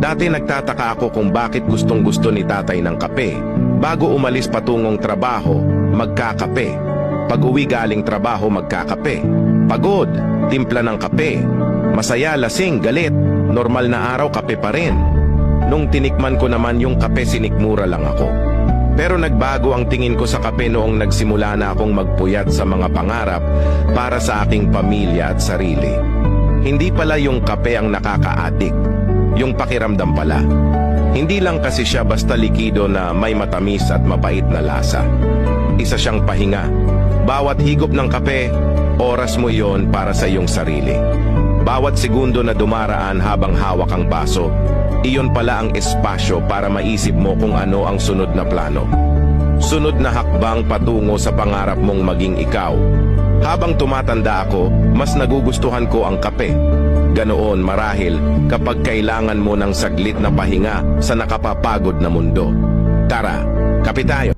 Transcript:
Dati nagtataka ako kung bakit gustong-gusto ni tatay ng kape. Bago umalis patungong trabaho, magkakape. Pag-uwi galing trabaho, magkakape. Pagod, timpla ng kape. Masaya, lasing, galit. Normal na araw, kape pa rin. Nung tinikman ko naman yung kape, sinikmura lang ako. Pero nagbago ang tingin ko sa kape noong nagsimula na akong magpuyat sa mga pangarap para sa aking pamilya at sarili. Hindi pala yung kape ang nakaka-addict, yung pakiramdam pala. Hindi lang kasi siya basta likido na may matamis at mapait na lasa. Isa siyang pahinga. Bawat higop ng kape, oras mo yon para sa iyong sarili. Bawat segundo na dumaraan habang hawak ang baso, iyon pala ang espasyo para maisip mo kung ano ang sunod na plano. Sunod na hakbang patungo sa pangarap mong maging ikaw. Habang tumatanda ako, mas nagugustuhan ko ang kape. Ganoon marahil kapag kailangan mo ng saglit na pahinga sa nakapapagod na mundo. Tara, kape tayo!